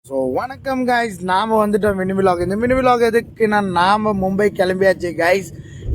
So வணக்கம் guys, நாம் வந்துட்டோம் மினி விலாக். இந்த மினி விலாக் எதுக்குன்னா, நாம் மும்பை கிளம்பியாச்சு கைஸ்.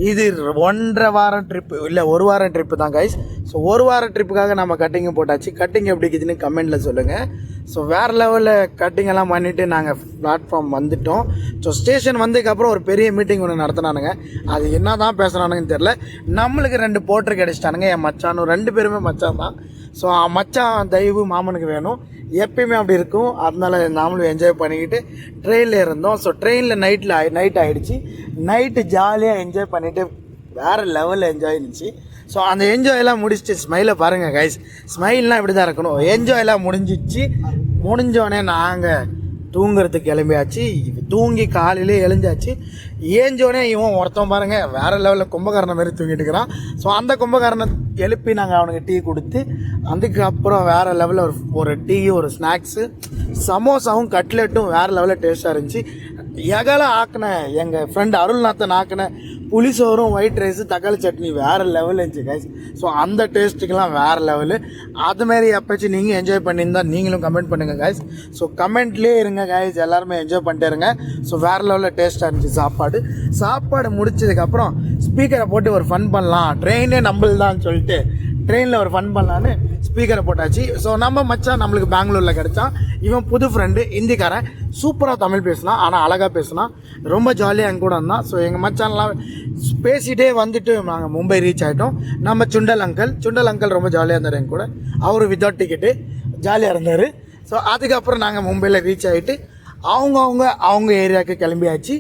இது 1.5 வாரம் ட்ரிப்பு, இல்லை 1 வாரம் ட்ரிப்பு தான் கைஸ். ஸோ 1 வாரம் ட்ரிப்புக்காக நம்ம கட்டிங்கு போட்டாச்சு. கட்டிங் எப்படி இருக்குதுன்னு கமெண்டில் சொல்லுங்கள். ஸோ வேறு லெவலில் கட்டிங் எல்லாம் பண்ணிவிட்டு நாங்கள் பிளாட்ஃபார்ம் வந்துட்டோம். ஸோ ஸ்டேஷன் வந்ததுக்கப்புறம் ஒரு பெரிய மீட்டிங் ஒன்று நடத்தினானுங்க. அது என்ன தான் பேசுகிறானுங்கன்னு தெரில. நம்மளுக்கு 2 போட்டர் கிடச்சிட்டானுங்க. என் மச்சானும் 2 பேருமே மச்சான் தான். ஸோ மச்சான் தயவு மாமனுக்கு வேணும், எப்பயுமே அப்படி இருக்கும். அதனால நாமளும் என்ஜாய் பண்ணிக்கிட்டு ட்ரெயினில் இருந்தோம். ஸோ ட்ரெயினில் நைட் ஆகிடுச்சு. நைட்டு ஜாலியாக என்ஜாய் பண்ணிவிட்டு வேறு லெவலில் என்ஜாய் இருந்துச்சு. ஸோ அந்த என்ஜாயெல்லாம் முடிச்சுட்டு ஸ்மைலை பாருங்கள் கைஸ். ஸ்மைல்லாம் இப்படி தான் இருக்கணும். என்ஜாயெல்லாம் முடிஞ்சோடனே நாங்கள் தூங்குறதுக்கு கிளம்பியாச்சு. தூங்கி காலையிலே எழுந்தாச்சு. ஏஞ்சோடனே இவன் ஒருத்தன் பாருங்கள் வேறு லெவலில் கும்பகாரணம் மாரி தூங்கிட்டு இருக்கிறான். ஸோ அந்த கும்பகாரனை எழுப்பி நாங்கள் அவனுக்கு டீ கொடுத்து, அதுக்கப்புறம் வேறு லெவலில் ஒரு டீ, ஒரு ஸ்நாக்ஸு, சமோசாவும் கட்லெட்டும் வேறு லெவலில் டேஸ்ட்டாக இருந்துச்சு. எகலை ஆக்கின எங்கள் ஃப்ரெண்ட் அருள்நாத்தன் ஆக்கின புளிசோறும் ஒயிட் ரைஸு தக்காளி சட்னி வேறு லெவலில் இருந்துச்சு கைஸ். ஸோ அந்த டேஸ்ட்டுக்கெலாம் வேறு லெவலு. அதுமாரி எப்போச்சும் நீங்கள் என்ஜாய் பண்ணியிருந்தால் நீங்களும் கமெண்ட் பண்ணுங்கள் கைஸ். ஸோ கமெண்ட்லேயே இருங்க கைஸ், எல்லாருமே என்ஜாய் பண்ணிட்டே இருங்க. ஸோ வேறு லெவலில் டேஸ்ட்டாக இருந்துச்சு சாப்பாடு முடிச்சதுக்கப்புறம் ஸ்பீக்கரை போட்டு ஒரு ஃபன் பண்ணலாம், ட்ரெயினே நம்மள்தான்னு சொல்லிட்டு ட்ரெயினில் ஒரு ஃபன் பண்ணலான்னு ஸ்பீக்கரை போட்டாச்சு. ஸோ நம்ம மச்சான் நம்மளுக்கு பெங்களூரில் கிடச்சான். இவன் புது ஃப்ரெண்டு, ஹிந்திக்காரன், சூப்பராக தமிழ் பேசினான், ஆனால் அழகாக பேசினான், ரொம்ப ஜாலியாக என் கூட இருந்தான். ஸோ எங்கள் மச்சான்லாம் பேசிகிட்டே வந்துட்டு நாங்கள் மும்பை ரீச் ஆகிட்டோம். நம்ம சுண்டல் அங்கிள் ரொம்ப ஜாலியாக இருந்தார் என் கூட. அவர் வித்தவுட் டிக்கெட்டு ஜாலியாக இருந்தார். ஸோ அதுக்கப்புறம் நாங்கள் மும்பையில் ரீச் ஆகிட்டு அவங்க ஏரியாவுக்கு கிளம்பியாச்சு.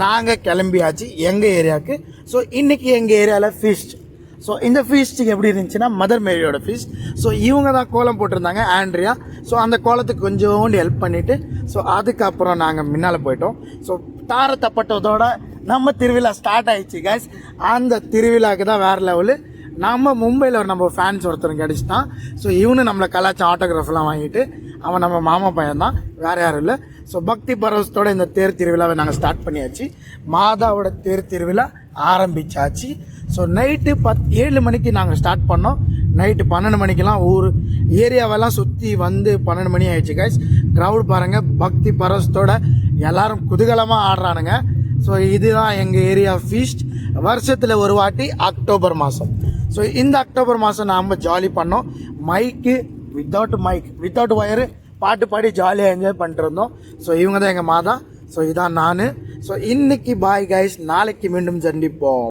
நாங்கள் கிளம்பியாச்சு எங்கள் ஏரியாவுக்கு. ஸோ இன்றைக்கி எங்கள் ஏரியாவில் ஃபீஸ்ட். ஸோ இந்த ஃபீஸ்ட்டுக்கு எப்படி இருந்துச்சுன்னா, மதர் மேரியோட ஃபீஸ்ட். ஸோ இவங்க தான் கோலம் போட்டிருந்தாங்க, ஆண்ட்ரியா. ஸோ அந்த கோலத்துக்கு கொஞ்சோண்டு ஹெல்ப் பண்ணிவிட்டு ஸோ அதுக்கப்புறம் நாங்கள் முன்னால் போயிட்டோம். ஸோ தாரை தப்பட்டதோட நம்ம திருவிழா ஸ்டார்ட் ஆகிடுச்சு கைஸ். அந்த திருவிழாவுக்கு தான் வேறு லெவலு. நம்ம மும்பையில் நம்ம ஃபேன்ஸ் ஒருத்தர் கிடச்சிட்டான். ஸோ இவனு நம்மளை கலாச்சி ஆட்டோகிராஃப்லாம் வாங்கிட்டு, அவன் நம்ம மாமா பையன் தான், வேறு யாரும் இல்லை. ஸோ பக்தி பரவசத்தோட இந்த தேர் திருவிழாவை நாங்கள் ஸ்டார்ட் பண்ணியாச்சு. மாதாவோட தேர் திருவிழா ஆரம்பித்தாச்சு. ஸோ நைட்டு 7 மணிக்கு நாங்கள் ஸ்டார்ட் பண்ணோம். நைட்டு 12 மணிக்கெலாம் ஊர் ஏரியாவெல்லாம் சுற்றி வந்து 12 மணி ஆயிடுச்சு கைஸ். க்ரௌட் பாருங்கள், பக்தி பரவசத்தோட எல்லோரும் குதூகலமாக ஆடுறானுங்க. ஸோ இதுதான் எங்கள் ஏரியா ஃபீஸ்ட். வருஷத்தில் ஒரு வாட்டி அக்டோபர் மாதம். ஸோ இந்த அக்டோபர் மாதம் நாம் ஜாலி பண்ணோம். வித்தவுட் ஒயரு பாட்டு பாடி ஜாலியாக என்ஜாய் பண்ணிட்டு இருந்தோம். ஸோ இவங்க தான் எங்கள் மாதா. ஸோ இதான் நான். ஸோ இன்னைக்கு பாய் கைஸ், நாளைக்கு மீண்டும் சந்திப்போம்.